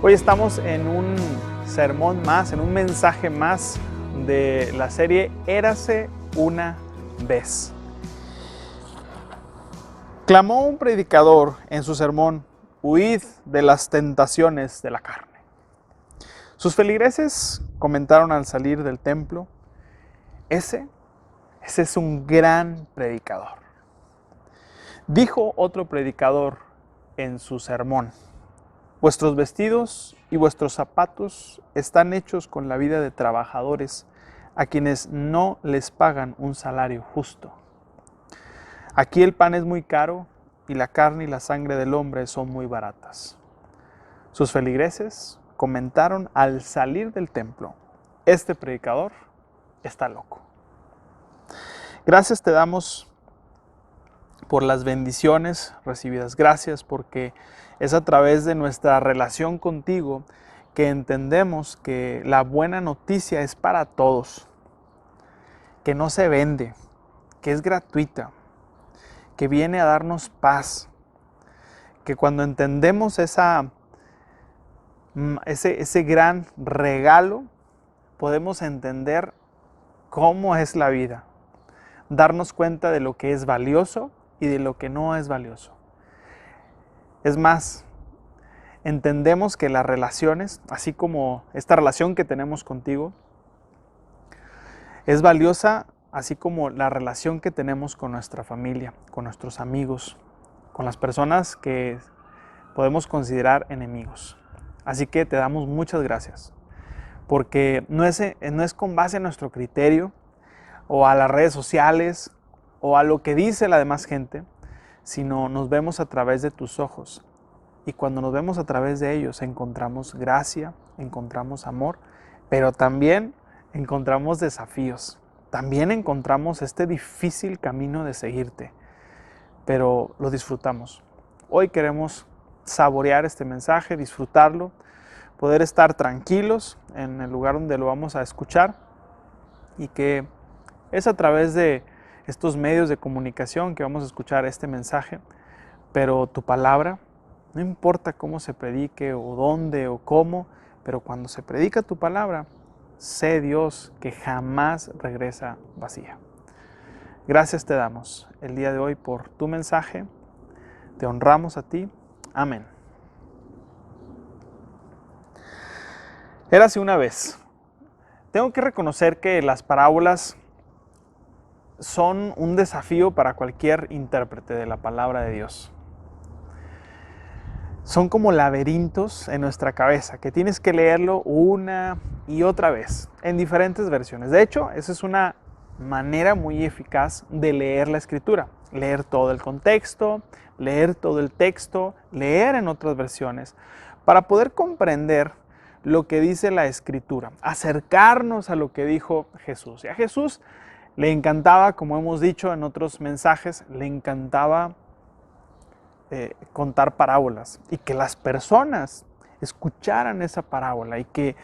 Hoy estamos en un sermón más, en un mensaje más de la serie Érase una vez. Clamó un predicador en su sermón: huid de las tentaciones de la carne. Sus feligreses comentaron al salir del templo: ese es un gran predicador. Dijo otro predicador en su sermón: vuestros vestidos y vuestros zapatos están hechos con la vida de trabajadores a quienes no les pagan un salario justo. Aquí el pan es muy caro y la carne y la sangre del hombre son muy baratas. Sus feligreses comentaron al salir del templo: este predicador está loco. Gracias te damos por las bendiciones recibidas. Gracias porque es a través de nuestra relación contigo que entendemos que la buena noticia es para todos, que no se vende, que es gratuita, que viene a darnos paz, que cuando entendemos ese gran regalo, podemos entender cómo es la vida, darnos cuenta de lo que es valioso y de lo que no es valioso. Es más, entendemos que las relaciones, así como esta relación que tenemos contigo, es valiosa, así como la relación que tenemos con nuestra familia, con nuestros amigos, con las personas que podemos considerar enemigos. Así que te damos muchas gracias, porque no es con base en nuestro criterio, o a las redes sociales, o a lo que dice la demás gente, sino nos vemos a través de tus ojos. Y cuando nos vemos a través de ellos, encontramos gracia, encontramos amor, pero también encontramos desafíos. También encontramos este difícil camino de seguirte, pero lo disfrutamos. Hoy queremos saborear este mensaje, disfrutarlo, poder estar tranquilos en el lugar donde lo vamos a escuchar, y que es a través de estos medios de comunicación que vamos a escuchar este mensaje, pero tu palabra, no importa cómo se predique o dónde o cómo, pero cuando se predica tu palabra, sé, Dios, que jamás regresa vacía. Gracias te damos el día de hoy por tu mensaje, te honramos a ti. Amén. Érase una vez. Tengo que reconocer que las parábolas son un desafío para cualquier intérprete de la palabra de Dios. Son como laberintos en nuestra cabeza que tienes que leerlo una y otra vez en diferentes versiones. De hecho, esa es una manera muy eficaz de leer la escritura. Leer todo el contexto, leer todo el texto, leer en otras versiones para poder comprender lo que dice la escritura, acercarnos a lo que dijo Jesús. Y a Jesús le encantaba, como hemos dicho en otros mensajes, le encantaba contar parábolas y que las personas escucharan esa parábola y que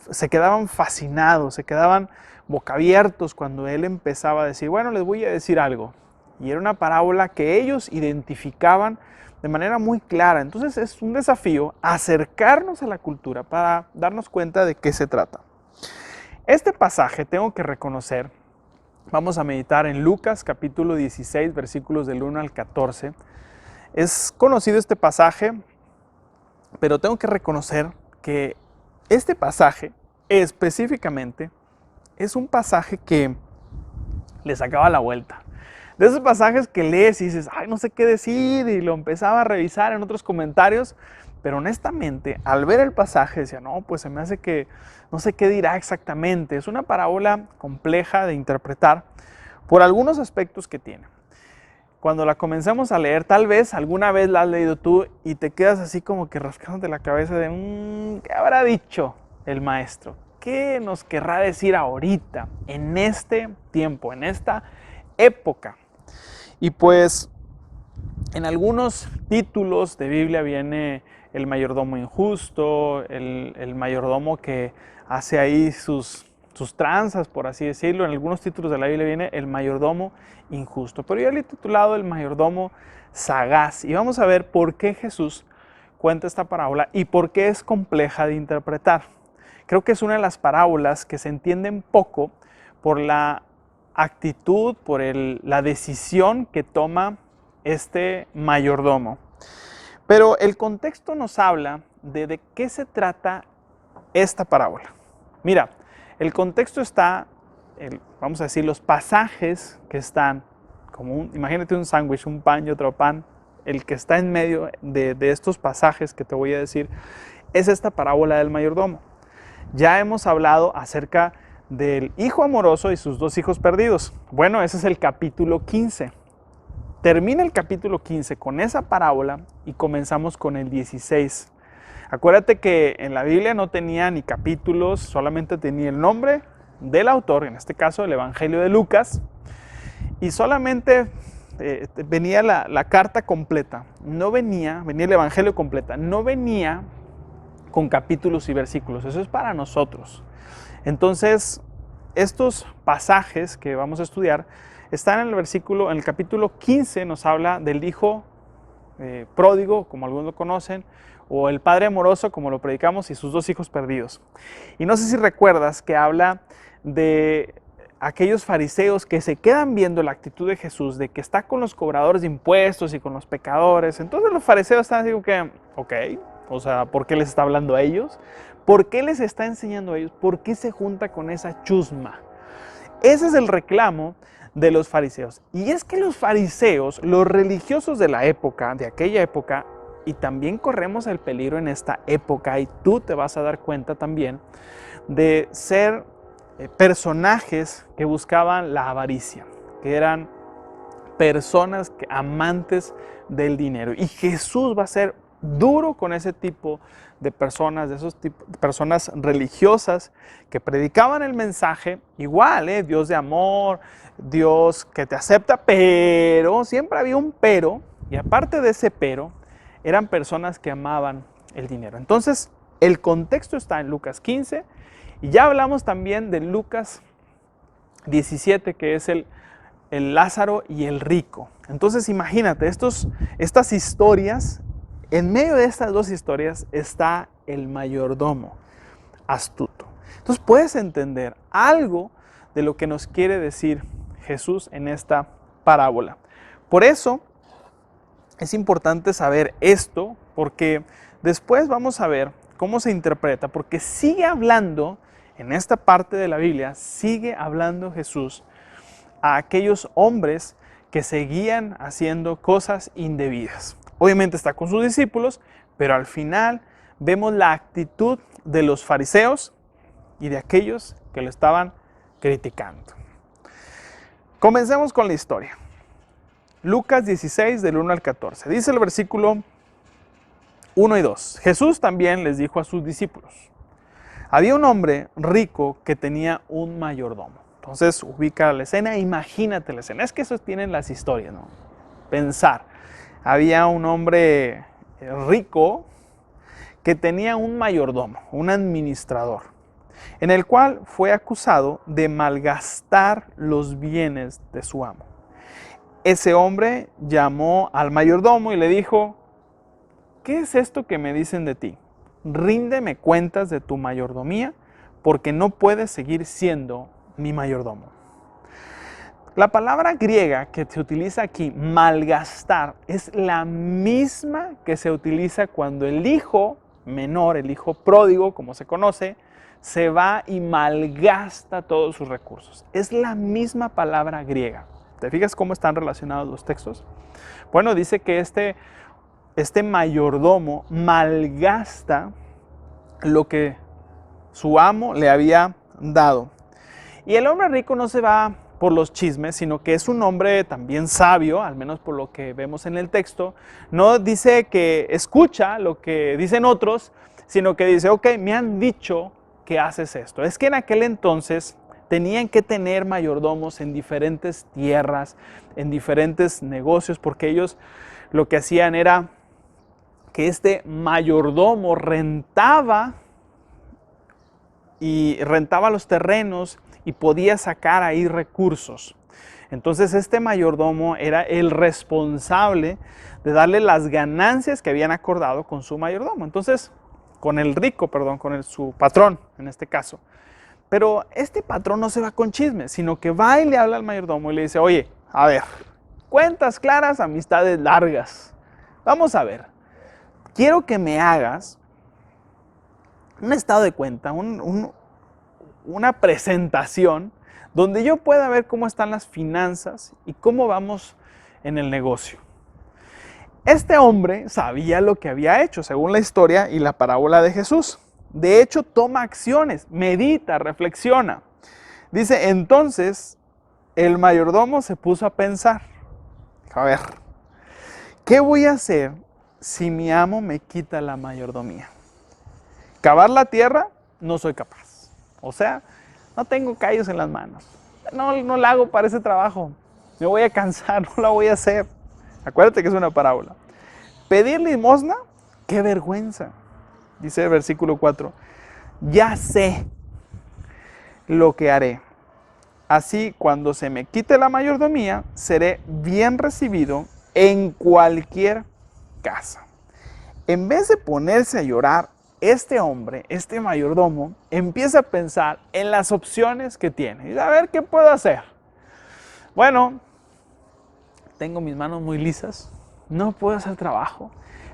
se quedaban fascinados, se quedaban boquiabiertos cuando él empezaba a decir: bueno, les voy a decir algo. Y era una parábola que ellos identificaban de manera muy clara. Entonces es un desafío acercarnos a la cultura para darnos cuenta de qué se trata. Este pasaje, tengo que reconocer, vamos a meditar en Lucas capítulo 16, versículos del 1 al 14. Es conocido este pasaje, pero tengo que reconocer que este pasaje específicamente es un pasaje que le sacaba la vuelta. De esos pasajes que lees y dices: ay, no sé qué decir, y lo empezaba a revisar en otros comentarios, pero honestamente, al ver el pasaje decía: no, pues se me hace que no sé qué dirá exactamente. Es una parábola compleja de interpretar por algunos aspectos que tiene. Cuando la comencemos a leer, tal vez alguna vez la has leído tú y te quedas así como que rascándote la cabeza de ¿qué habrá dicho el maestro? ¿Qué nos querrá decir ahorita, en este tiempo, en esta época? Y pues en algunos títulos de Biblia viene el mayordomo injusto, el mayordomo que hace ahí sus tranzas, por así decirlo. En algunos títulos de la Biblia viene el mayordomo injusto, pero yo le he titulado el mayordomo sagaz. Y vamos a ver por qué Jesús, cuenta esta parábola y por qué es compleja de interpretar. Creo que es una de las parábolas que se entienden poco por la actitud, por la decisión que toma este mayordomo. Pero el contexto nos habla de qué se trata esta parábola. Mira, el contexto está, vamos a decir, los pasajes que están, imagínate un sándwich, un pan y otro pan, el que está en medio de estos pasajes que te voy a decir, es esta parábola del mayordomo. Ya hemos hablado acerca del hijo amoroso y sus dos hijos perdidos. Bueno, ese es el capítulo 15. Termina el capítulo 15 con esa parábola y comenzamos con el 16. Acuérdate que en la Biblia no tenía ni capítulos, solamente tenía el nombre del autor, en este caso el Evangelio de Lucas, y solamente venía la carta completa, venía el Evangelio completa, no venía con capítulos y versículos. Eso es para nosotros. Entonces, estos pasajes que vamos a estudiar están en el capítulo 15, nos habla del hijo pródigo, como algunos lo conocen, o el padre amoroso, como lo predicamos, y sus dos hijos perdidos. Y no sé si recuerdas que habla de aquellos fariseos que se quedan viendo la actitud de Jesús, de que está con los cobradores de impuestos y con los pecadores. Entonces los fariseos están así como que, ok, o sea, ¿por qué les está hablando a ellos? ¿Por qué les está enseñando a ellos? ¿Por qué se junta con esa chusma? Ese es el reclamo de los fariseos. Y es que los fariseos, los religiosos de la época, de aquella época, y también corremos el peligro en esta época, y tú te vas a dar cuenta también, de ser personajes que buscaban la avaricia, que eran personas amantes del dinero. Y Jesús va a ser duro con ese tipo de personas, personas religiosas que predicaban el mensaje, igual, Dios de amor, Dios que te acepta, pero siempre había un pero, y aparte de ese pero, eran personas que amaban el dinero. Entonces, el contexto está en Lucas 15, y ya hablamos también de Lucas 17, que es el Lázaro y el rico. Entonces, imagínate, estas historias, en medio de estas dos historias está el mayordomo astuto. Entonces, puedes entender algo de lo que nos quiere decir Jesús en esta parábola. Por eso, es importante saber esto, porque después vamos a ver cómo se interpreta, porque sigue hablando, en esta parte de la Biblia, sigue hablando Jesús a aquellos hombres que seguían haciendo cosas indebidas. Obviamente está con sus discípulos, pero al final vemos la actitud de los fariseos y de aquellos que lo estaban criticando. Comencemos con la historia. Lucas 16, del 1 al 14. Dice el versículo 1 y 2. Jesús también les dijo a sus discípulos: había un hombre rico que tenía un mayordomo. Entonces, ubica la escena, imagínate la escena. Es que eso tienen las historias, ¿no? Pensar. Había un hombre rico que tenía un mayordomo, un administrador, en el cual fue acusado de malgastar los bienes de su amo. Ese hombre llamó al mayordomo y le dijo: ¿qué es esto que me dicen de ti? Ríndeme cuentas de tu mayordomía, porque no puedes seguir siendo mi mayordomo. La palabra griega que se utiliza aquí, malgastar, es la misma que se utiliza cuando el hijo menor, el hijo pródigo, como se conoce, se va y malgasta todos sus recursos. Es la misma palabra griega. ¿Te fijas cómo están relacionados los textos? Bueno, dice que este mayordomo malgasta lo que su amo le había dado. Y el hombre rico no se va por los chismes, sino que es un hombre también sabio, al menos por lo que vemos en el texto. No dice que escucha lo que dicen otros, sino que dice: ok, me han dicho que haces esto. Es que en aquel entonces tenían que tener mayordomos en diferentes tierras, en diferentes negocios, porque ellos lo que hacían era que este mayordomo rentaba los terrenos y podía sacar ahí recursos. Entonces este mayordomo era el responsable de darle las ganancias que habían acordado con su mayordomo. Entonces, con el rico, perdón, su patrón en este caso. Pero este patrón no se va con chismes, sino que va y le habla al mayordomo y le dice, oye, a ver, cuentas claras, amistades largas. Vamos a ver, quiero que me hagas un estado de cuenta, una presentación donde yo pueda ver cómo están las finanzas y cómo vamos en el negocio. Este hombre sabía lo que había hecho, según la historia y la parábola de Jesús. De hecho, toma acciones, medita, reflexiona. Dice, entonces, el mayordomo se puso a pensar, a ver, ¿qué voy a hacer si mi amo me quita la mayordomía? Cavar la tierra, no soy capaz. O sea, no tengo callos en las manos. No la hago para ese trabajo. Me voy a cansar, no la voy a hacer. Acuérdate que es una parábola. Pedir limosna, qué vergüenza. Dice el versículo 4. Ya sé lo que haré. Así, cuando se me quite la mayordomía, seré bien recibido en cualquier casa. En vez de ponerse a llorar, este hombre, este mayordomo, empieza a pensar en las opciones que tiene. Y a ver, ¿qué puedo hacer? Bueno, tengo mis manos muy lisas, no puedo hacer trabajo.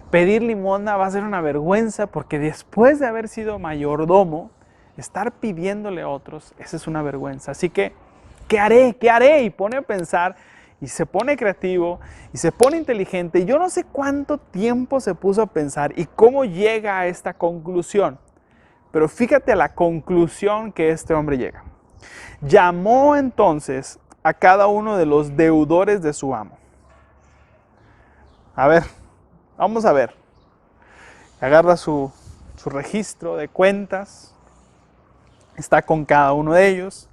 Pedir limosna va a ser una vergüenza porque después de haber sido mayordomo, estar pidiéndole a otros, esa es una vergüenza. Así que, ¿qué haré? ¿Qué haré? Y pone a pensar y se pone creativo y se pone inteligente. Yo no sé cuánto tiempo se puso a pensar y cómo llega a esta conclusión. Pero fíjate a la conclusión que este hombre llega. Llamó entonces a cada uno de los deudores de su amo. A ver, vamos a ver. Agarra su registro de cuentas. Está con cada uno de ellos.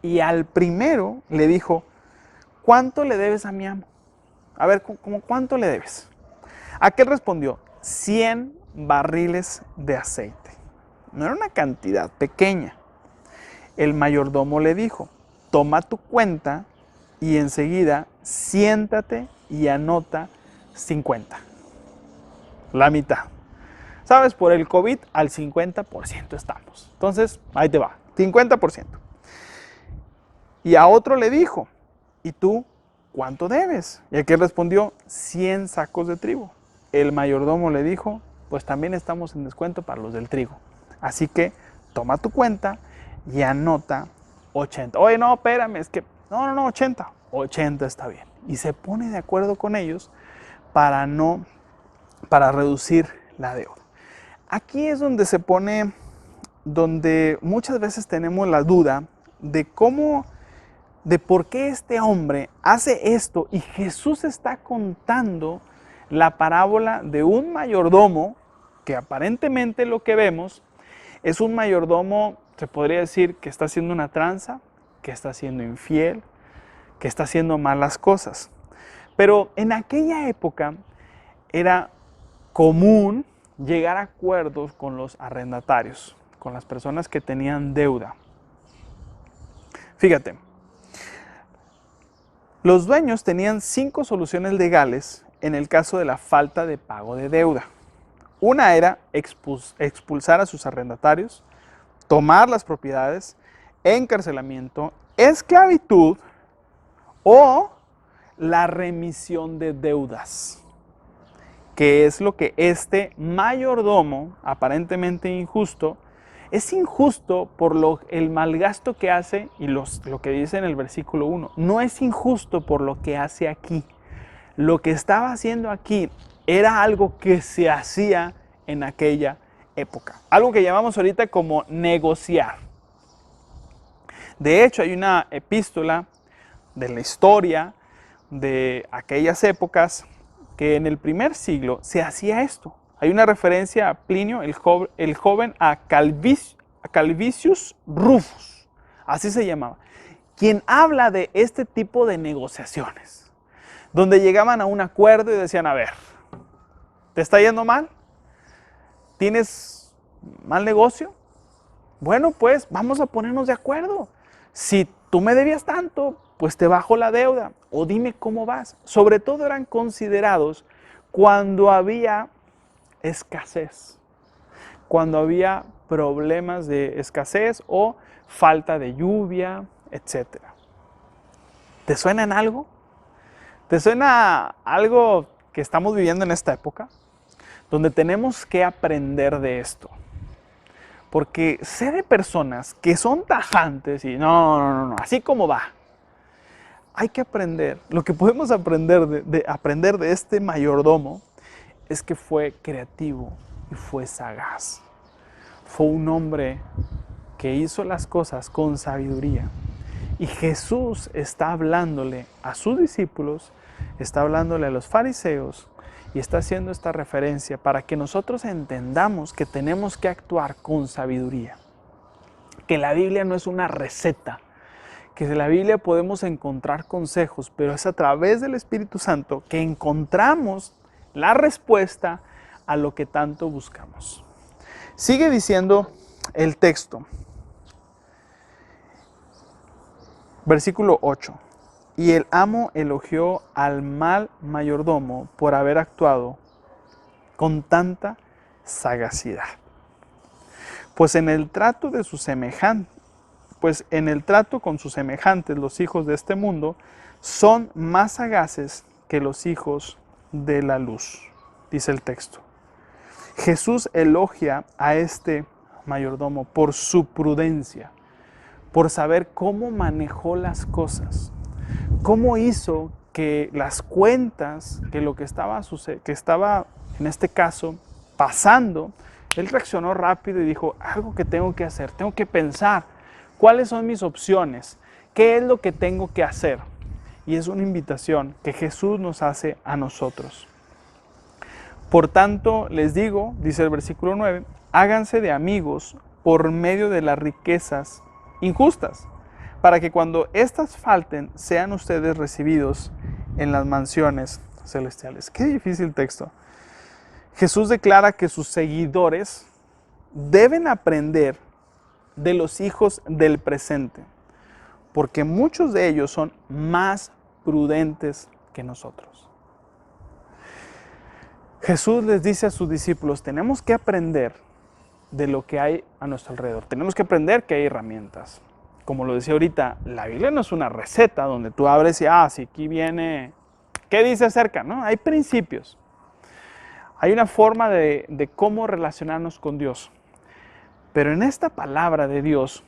Y al primero le dijo, ¿cuánto le debes a mi amo? A ver, ¿cuánto le debes? Aquel respondió, 100 barriles de aceite. No era una cantidad pequeña. El mayordomo le dijo, toma tu cuenta y enseguida siéntate y anota 50. La mitad. ¿Sabes? Por el COVID al 50% estamos. Entonces, ahí te va, 50%. Y a otro le dijo, ¿y tú cuánto debes? Y aquel respondió, 100 sacos de trigo. El mayordomo le dijo, pues también estamos en descuento para los del trigo. Así que toma tu cuenta y anota 80. Oye, no, espérame, es que, no, 80. 80 está bien. Y se pone de acuerdo con ellos para reducir la deuda. Aquí es donde se pone, donde muchas veces tenemos la duda de por qué este hombre hace esto y Jesús está contando la parábola de un mayordomo que aparentemente lo que vemos es un mayordomo, se podría decir que está haciendo una tranza, que está siendo infiel, que está haciendo malas cosas. Pero en aquella época era común llegar a acuerdos con los arrendatarios, con las personas que tenían deuda. Fíjate, los dueños tenían 5 soluciones legales en el caso de la falta de pago de deuda. Una era expulsar a sus arrendatarios, tomar las propiedades, encarcelamiento, esclavitud o la remisión de deudas, que es lo que este mayordomo, aparentemente injusto, es injusto por el malgasto que hace y lo que dice en el versículo 1. No es injusto por lo que hace aquí. Lo que estaba haciendo aquí era algo que se hacía en aquella época. Algo que llamamos ahorita como negociar. De hecho, hay una epístola de la historia de aquellas épocas que en el primer siglo se hacía esto. Hay una referencia a Plinio, el joven, a Calvisius Rufus, así se llamaba, quien habla de este tipo de negociaciones, donde llegaban a un acuerdo y decían, a ver, ¿te está yendo mal? ¿Tienes mal negocio? Bueno, pues vamos a ponernos de acuerdo. Si tú me debías tanto, pues te bajo la deuda, o dime cómo vas. Sobre todo eran considerados cuando había escasez, cuando había problemas de escasez o falta de lluvia, etc. ¿Te suena en algo? ¿Te suena algo que estamos viviendo en esta época? Donde tenemos que aprender de esto. Porque sé de personas que son tajantes y no, así como va. Hay que aprender. Lo que podemos aprender aprender de este mayordomo es que fue creativo y fue sagaz. Fue un hombre que hizo las cosas con sabiduría. Y Jesús está hablándole a sus discípulos, está hablándole a los fariseos y está haciendo esta referencia para que nosotros entendamos que tenemos que actuar con sabiduría. Que la Biblia no es una receta, que en la Biblia podemos encontrar consejos, pero es a través del Espíritu Santo que encontramos la respuesta a lo que tanto buscamos. Sigue diciendo el texto. Versículo 8. Y el amo elogió al mal mayordomo por haber actuado con tanta sagacidad. Pues en el trato con sus semejantes, los hijos de este mundo son más sagaces que los hijos de la luz, dice el texto. Jesús elogia a este mayordomo por su prudencia, por saber cómo manejó las cosas, cómo hizo que las cuentas, que lo que estaba en este caso pasando, él reaccionó rápido y dijo, algo que tengo que hacer, tengo que pensar, ¿cuáles son mis opciones? ¿Qué es lo que tengo que hacer? Y es una invitación que Jesús nos hace a nosotros. Por tanto, les digo, dice el versículo 9, háganse de amigos por medio de las riquezas injustas, para que cuando éstas falten, sean ustedes recibidos en las mansiones celestiales. Qué difícil texto. Jesús declara que sus seguidores deben aprender de los hijos del presente, porque muchos de ellos son más prudentes que nosotros. Jesús les dice a sus discípulos, tenemos que aprender de lo que hay a nuestro alrededor. Tenemos que aprender que hay herramientas. Como lo decía ahorita, la Biblia no es una receta donde tú abres y, si aquí viene, ¿qué dice acerca? ¿No? Hay principios. Hay una forma de cómo relacionarnos con Dios. Pero en esta palabra de Dios,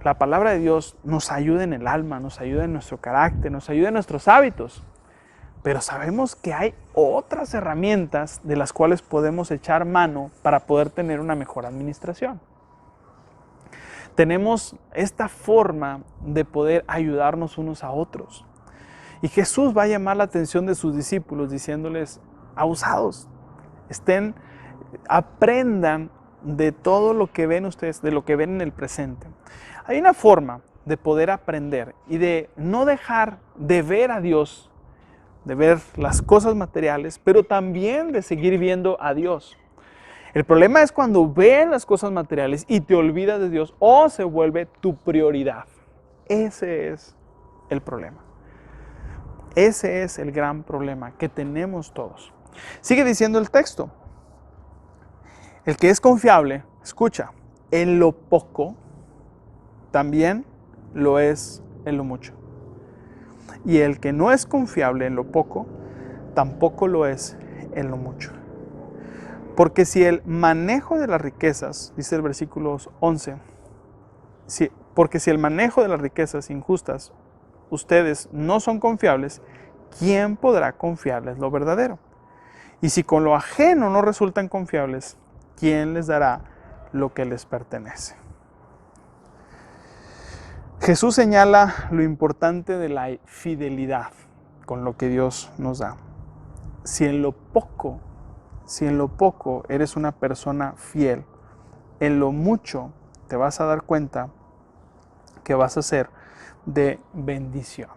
la palabra de Dios nos ayuda en el alma, nos ayuda en nuestro carácter, nos ayuda en nuestros hábitos. Pero sabemos que hay otras herramientas de las cuales podemos echar mano para poder tener una mejor administración. Tenemos esta forma de poder ayudarnos unos a otros. Y Jesús va a llamar la atención de sus discípulos diciéndoles, abusados, aprendan de todo lo que ven ustedes, de lo que ven en el presente. Hay una forma de poder aprender y de no dejar de ver a Dios, de ver las cosas materiales, pero también de seguir viendo a Dios. El problema es cuando ves las cosas materiales y te olvidas de Dios o se vuelve tu prioridad. Ese es el problema. Ese es el gran problema que tenemos todos. Sigue diciendo el texto. El que es confiable, escucha, en lo poco, también lo es en lo mucho. Y el que no es confiable en lo poco, tampoco lo es en lo mucho. Porque si el manejo de las riquezas, dice el versículo 11, porque si el manejo de las riquezas injustas, ustedes no son confiables, ¿quién podrá confiarles lo verdadero? Y si con lo ajeno no resultan confiables, ¿quién les dará lo que les pertenece? Jesús señala lo importante de la fidelidad con lo que Dios nos da. Si en lo poco eres una persona fiel, en lo mucho te vas a dar cuenta que vas a ser de bendición.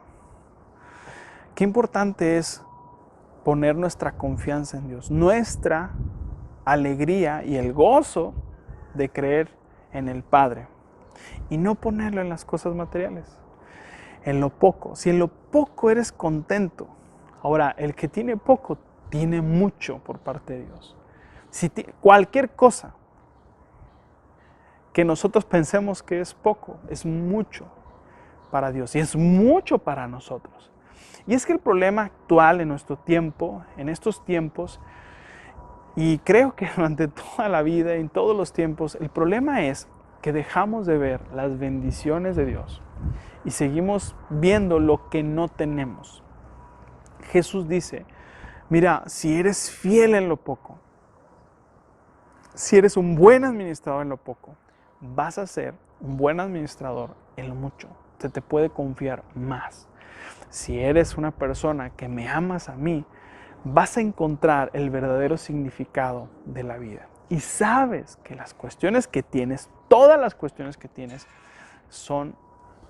Qué importante es poner nuestra confianza en Dios, nuestra alegría y el gozo de creer en el Padre y no ponerlo en las cosas materiales. en lo poco. Si en lo poco eres contento, ahora el que tiene poco tiene mucho por parte de Dios. Si cualquier cosa que nosotros pensemos que es poco, es mucho para Dios y es mucho para nosotros. Y es que el problema actual en nuestro tiempo, en estos tiempos, y creo que durante toda la vida, en todos los tiempos, el problema es que dejamos de ver las bendiciones de Dios y seguimos viendo lo que no tenemos. Jesús dice, mira, si eres fiel en lo poco, si eres un buen administrador en lo poco, vas a ser un buen administrador en lo mucho. Se te puede confiar más. Si eres una persona que me amas a mí, vas a encontrar el verdadero significado de la vida. Y sabes que las cuestiones que tienes, todas las cuestiones que tienes, son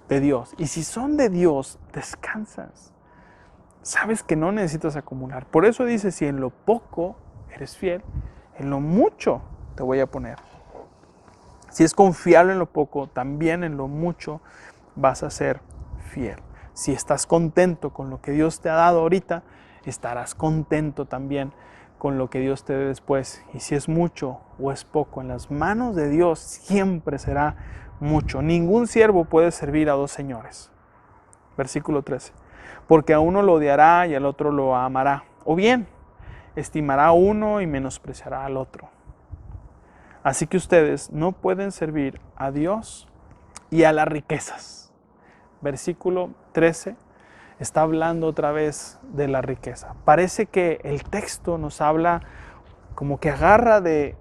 de Dios. Y si son de Dios, descansas. Sabes que no necesitas acumular. Por eso dice, si en lo poco eres fiel, en lo mucho te voy a poner. Si es confiable en lo poco, también en lo mucho vas a ser fiel. Si estás contento con lo que Dios te ha dado ahorita, estarás contento también con lo que Dios te dé después. Y si es mucho o es poco, en las manos de Dios siempre será mucho. Ningún siervo puede servir a dos señores. Versículo 13. Porque a uno lo odiará y al otro lo amará. O bien, estimará a uno y menospreciará al otro. Así que ustedes no pueden servir a Dios y a las riquezas. Versículo 13 está hablando otra vez de la riqueza. Parece que el texto nos habla como que agarra del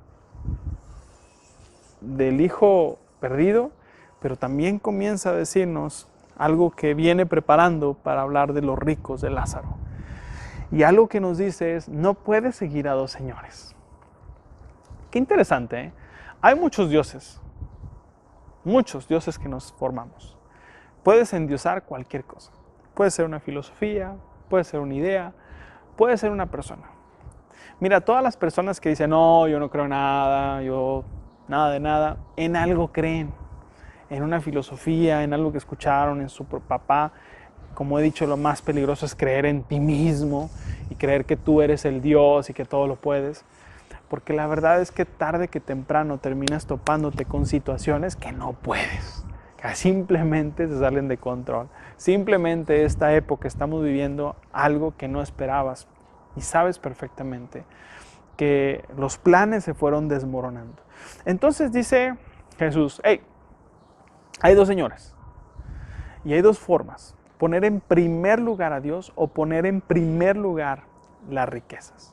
hijo perdido, pero también comienza a decirnos algo que viene preparando para hablar de los ricos de Lázaro. Y algo que nos dice es, no puedes seguir a dos señores. Qué interesante, ¿eh? Hay muchos dioses que nos formamos. Puedes endiosar cualquier cosa. Puede ser una filosofía, puede ser una idea, puede ser una persona. Mira, todas las personas que dicen, no, yo no creo nada, yo nada de nada, en algo creen. En una filosofía, en algo que escucharon, en su papá. Como he dicho, lo más peligroso es creer en ti mismo y creer que tú eres el Dios y que todo lo puedes. Porque la verdad es que tarde que temprano terminas topándote con situaciones que no puedes, que simplemente se salen de control. Simplemente esta época estamos viviendo algo que no esperabas y sabes perfectamente que los planes se fueron desmoronando. Entonces dice Jesús, hey, hay dos señores y hay dos formas, poner en primer lugar a Dios o poner en primer lugar las riquezas.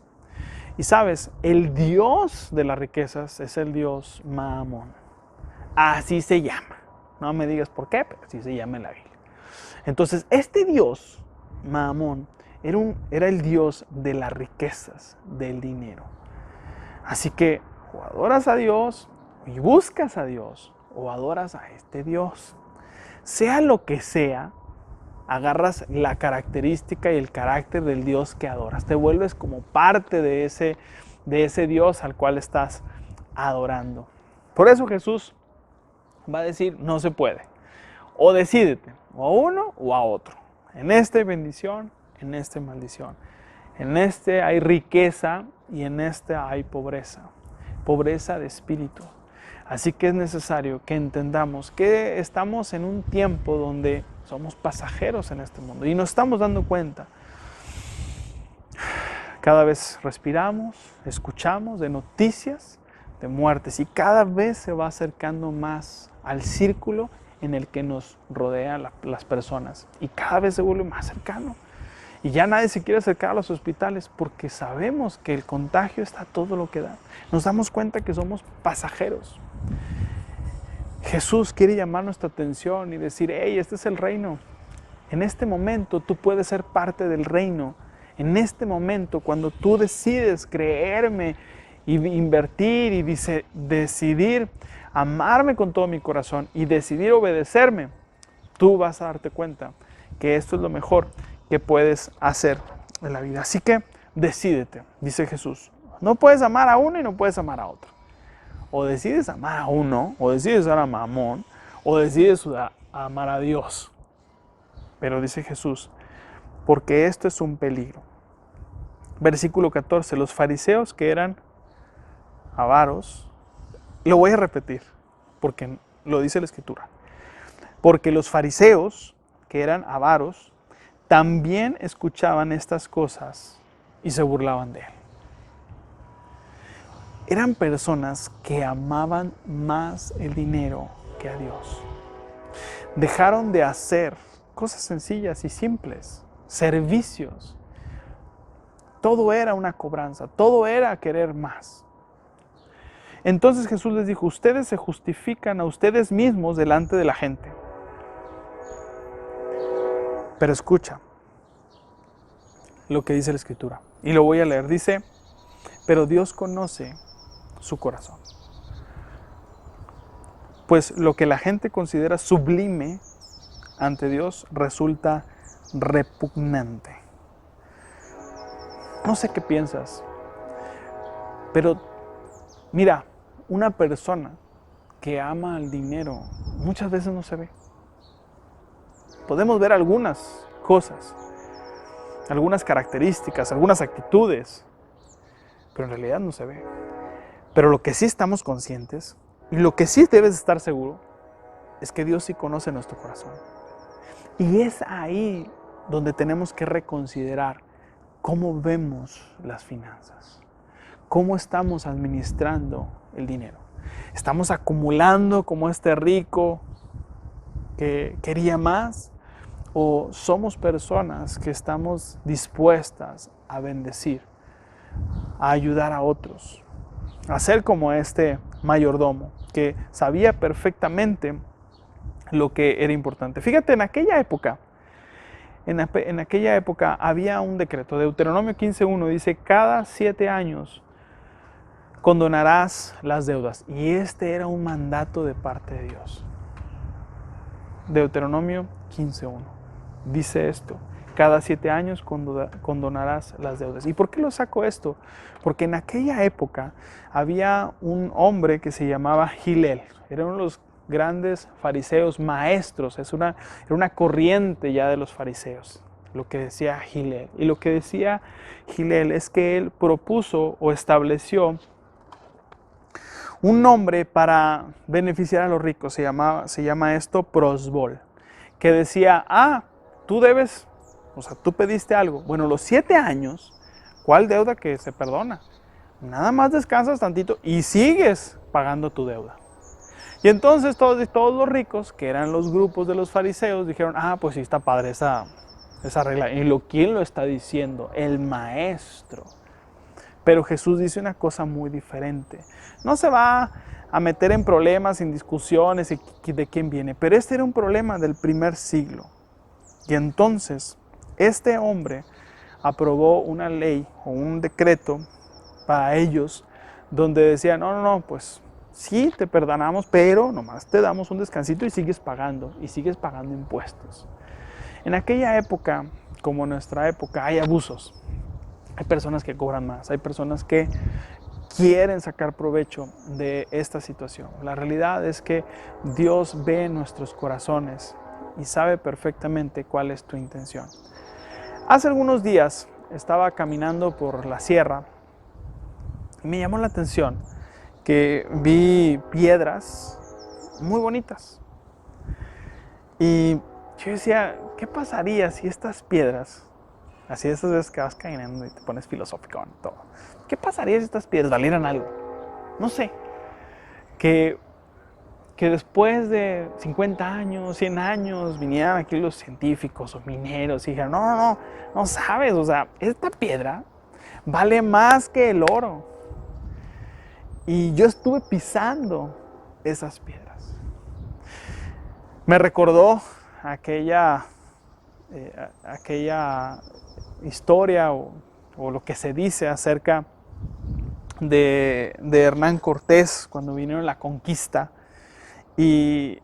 Y sabes, el Dios de las riquezas es el Dios Mamón. Así se llama. No me digas por qué, pero así se llama en la Biblia. Entonces, este Dios, Mamón, era el Dios de las riquezas, del dinero. Así que o adoras a Dios y buscas a Dios, o adoras a este Dios. Sea lo que sea, agarras la característica y el carácter del Dios que adoras. Te vuelves como parte de ese Dios al cual estás adorando. Por eso Jesús va a decir, no se puede. O decídete, o a uno o a otro. En esta hay bendición, en esta hay maldición. En este hay riqueza y en este hay pobreza. Pobreza de espíritu. Así que es necesario que entendamos que estamos en un tiempo donde somos pasajeros en este mundo y nos estamos dando cuenta. Cada vez respiramos, escuchamos de noticias de muertes y cada vez se va acercando más al círculo en el que nos rodean las personas y cada vez se vuelve más cercano. Y ya nadie se quiere acercar a los hospitales porque sabemos que el contagio está a todo lo que da. Nos damos cuenta que somos pasajeros. Jesús quiere llamar nuestra atención y decir, hey, este es el reino. En este momento tú puedes ser parte del reino. En este momento, cuando tú decides creerme y invertir y decidir amarme con todo mi corazón y decidir obedecerme, tú vas a darte cuenta que esto es lo mejor que puedes hacer en la vida. Así que decídete, dice Jesús. No puedes amar a uno y no puedes amar a otro. O decides amar a uno, o decides amar a Mamón, o decides amar a Dios. Pero dice Jesús, porque esto es un peligro. Versículo 14, los fariseos que eran avaros, lo voy a repetir, porque lo dice la Escritura. Porque los fariseos que eran avaros, también escuchaban estas cosas y se burlaban de él. Eran personas que amaban más el dinero que a Dios. Dejaron de hacer cosas sencillas y simples, servicios. Todo era una cobranza, todo era querer más. Entonces Jesús les dijo, ustedes se justifican a ustedes mismos delante de la gente. Pero escucha lo que dice la Escritura. Y lo voy a leer. Dice, pero Dios conoce su corazón. Pues lo que la gente considera sublime ante Dios resulta repugnante. No sé qué piensas, pero mira, una persona que ama el dinero muchas veces no se ve. Podemos ver algunas cosas, algunas características, algunas actitudes, pero en realidad no se ve. Pero lo que sí estamos conscientes y lo que sí debes estar seguro es que Dios sí conoce nuestro corazón. Y es ahí donde tenemos que reconsiderar cómo vemos las finanzas, cómo estamos administrando el dinero. ¿Estamos acumulando como este rico que quería más? ¿O somos personas que estamos dispuestas a bendecir, a ayudar a otros, a ser como este mayordomo que sabía perfectamente lo que era importante? Fíjate, en aquella época había un decreto. Deuteronomio 15:1 dice, cada 7 años condonarás las deudas. Y este era un mandato de parte de Dios. Deuteronomio 15:1 dice esto, cada 7 años condonarás las deudas. ¿Y por qué lo saco esto? Porque en aquella época había un hombre que se llamaba Hillel. Era uno de los grandes fariseos maestros. Era una corriente ya de los fariseos, lo que decía Hillel. Y lo que decía Hillel es que él propuso o estableció un nombre para beneficiar a los ricos. Se llama esto prosbol, que decía, tú debes, o sea, tú pediste algo. Bueno, los 7 años, ¿cuál deuda que se perdona? Nada más descansas tantito y sigues pagando tu deuda. Y entonces todos los ricos, que eran los grupos de los fariseos, dijeron, pues sí está padre esa regla. ¿Y quién lo está diciendo? El maestro. Pero Jesús dice una cosa muy diferente. No se va a meter en problemas, en discusiones de quién viene. Pero este era un problema del primer siglo. Y entonces, este hombre aprobó una ley o un decreto para ellos, donde decía, no, pues sí, te perdonamos, pero nomás te damos un descansito y sigues pagando impuestos. En aquella época, como en nuestra época, hay abusos. Hay personas que cobran más, hay personas que quieren sacar provecho de esta situación. La realidad es que Dios ve nuestros corazones y sabe perfectamente cuál es tu intención. Hace algunos días estaba caminando por la sierra y me llamó la atención que vi piedras muy bonitas. Y yo decía, ¿qué pasaría si estas piedras, así esas veces que vas caminando y te pones filosófico y todo, qué pasaría si estas piedras valieran algo? No sé, que después de 50 años, 100 años, vinieran aquí los científicos o mineros y dijeran, no sabes, o sea, esta piedra vale más que el oro. Y yo estuve pisando esas piedras. Me recordó aquella historia o lo que se dice acerca de Hernán Cortés cuando vinieron a la conquista y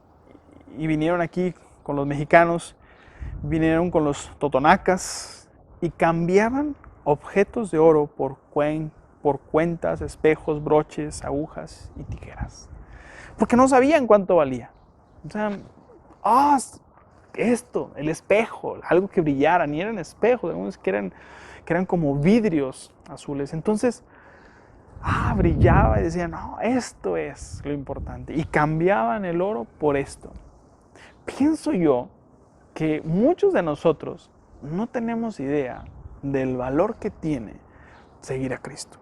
vinieron aquí con los mexicanos, vinieron con los totonacas y cambiaban objetos de oro por cuentas, espejos, broches, agujas y tijeras. Porque no sabían cuánto valía. O sea, esto, el espejo, algo que brillara, ni eran espejos, algunos que eran como vidrios azules. Entonces, brillaba y decían, no, esto es lo importante. Y cambiaban el oro por esto. Pienso yo que muchos de nosotros no tenemos idea del valor que tiene seguir a Cristo.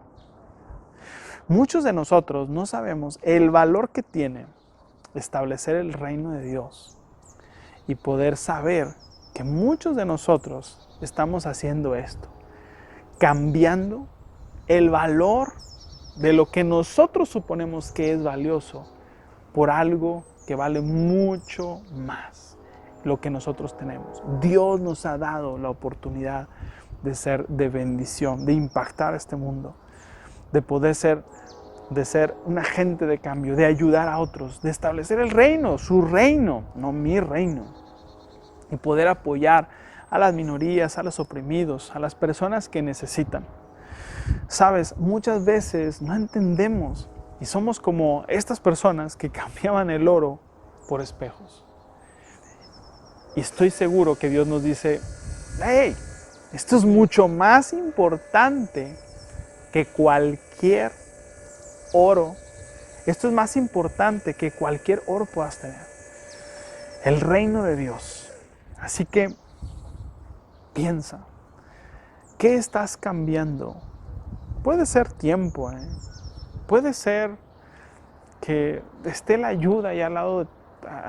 Muchos de nosotros no sabemos el valor que tiene establecer el reino de Dios y poder saber que muchos de nosotros estamos haciendo esto, cambiando el valor de lo que nosotros suponemos que es valioso por algo que vale mucho más, lo que nosotros tenemos. Dios nos ha dado la oportunidad de ser de bendición, de impactar a este mundo, de poder ser un agente de cambio, de ayudar a otros, de establecer el reino, su reino, no mi reino, y poder apoyar a las minorías, a los oprimidos, a las personas que necesitan. Sabes, muchas veces no entendemos y somos como estas personas que cambiaban el oro por espejos. Y estoy seguro que Dios nos dice, hey, esto es mucho más importante que cualquier oro. Esto es más importante que cualquier oro puedas tener. El reino de Dios. Así que piensa, ¿qué estás cambiando? Puede ser tiempo, puede ser que esté la ayuda ahí al lado,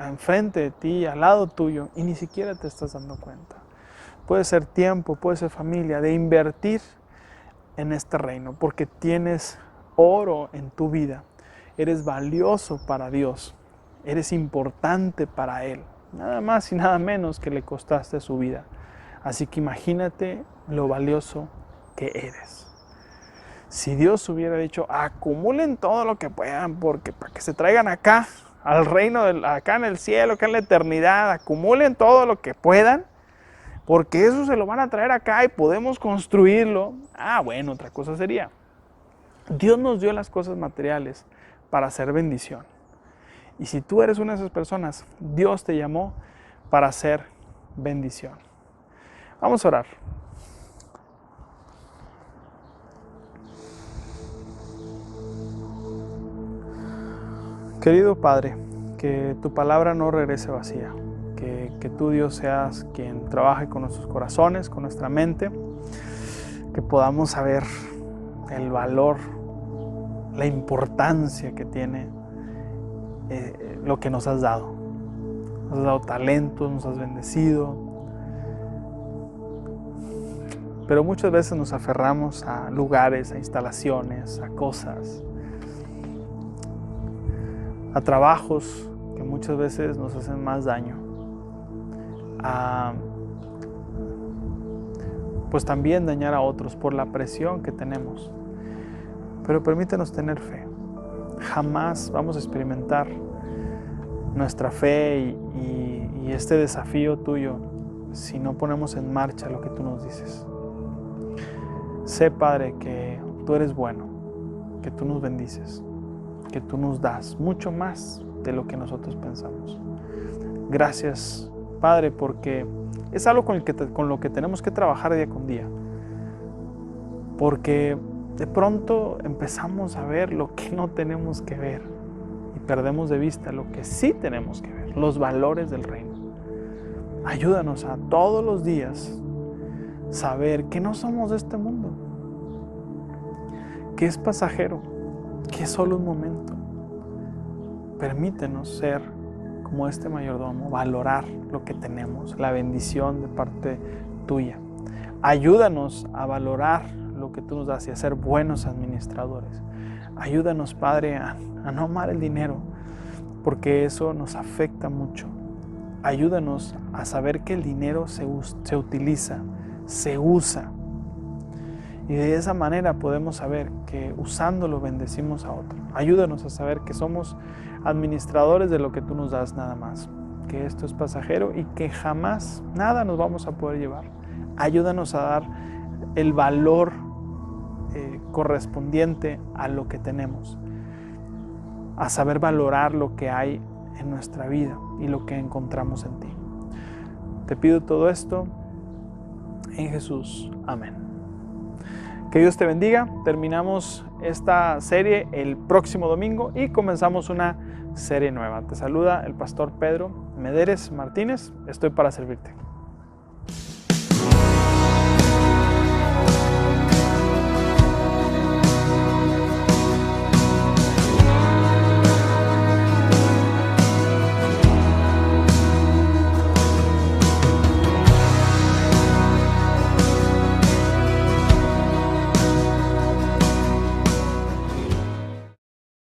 enfrente de ti, al lado tuyo, y ni siquiera te estás dando cuenta. Puede ser tiempo, puede ser familia, de invertir en este reino, porque tienes oro en tu vida. Eres valioso para Dios, eres importante para Él, nada más y nada menos que le costaste su vida. Así que imagínate lo valioso que eres. Si Dios hubiera dicho, acumulen todo lo que puedan, porque para que se traigan acá, al reino, acá en el cielo, acá en la eternidad, acumulen todo lo que puedan, porque eso se lo van a traer acá y podemos construirlo. Bueno, otra cosa sería. Dios nos dio las cosas materiales para hacer bendición. Y si tú eres una de esas personas, Dios te llamó para hacer bendición. Vamos a orar. Querido Padre, que tu palabra no regrese vacía, que tú, Dios, seas quien trabaje con nuestros corazones, con nuestra mente, que podamos saber el valor, la importancia que tiene lo que nos has dado. Nos has dado talentos, nos has bendecido, pero muchas veces nos aferramos a lugares, a instalaciones, a cosas, a trabajos que muchas veces nos hacen más daño, pues también dañar a otros por la presión que tenemos. Pero permítenos tener fe. Jamás vamos a experimentar nuestra fe y este desafío tuyo si no ponemos en marcha lo que tú nos dices. Sé, Padre, que tú eres bueno, que tú nos bendices, que tú nos das mucho más de lo que nosotros pensamos. Gracias, Padre, porque es algo con lo que tenemos que trabajar día con día. Porque de pronto empezamos a ver lo que no tenemos que ver y perdemos de vista lo que sí tenemos que ver, los valores del reino. Ayúdanos a todos los días saber que no somos de este mundo, que es pasajero, que es solo un momento. Permítenos ser como este mayordomo, valorar lo que tenemos, la bendición de parte tuya. Ayúdanos a valorar lo que tú nos das y a ser buenos administradores. Ayúdanos, Padre, a no amar el dinero, porque eso nos afecta mucho. Ayúdanos a saber que el dinero se utiliza, se usa. Y de esa manera podemos saber que usándolo bendecimos a otro. Ayúdanos a saber que somos administradores de lo que tú nos das nada más, que esto es pasajero y que jamás nada nos vamos a poder llevar. Ayúdanos a dar el valor correspondiente a lo que tenemos, a saber valorar lo que hay en nuestra vida y lo que encontramos en ti. Te pido todo esto en Jesús. Amén. Que Dios te bendiga. Terminamos esta serie el próximo domingo y comenzamos una serie nueva. Te saluda el pastor Pedro Mederes Martínez. Estoy para servirte.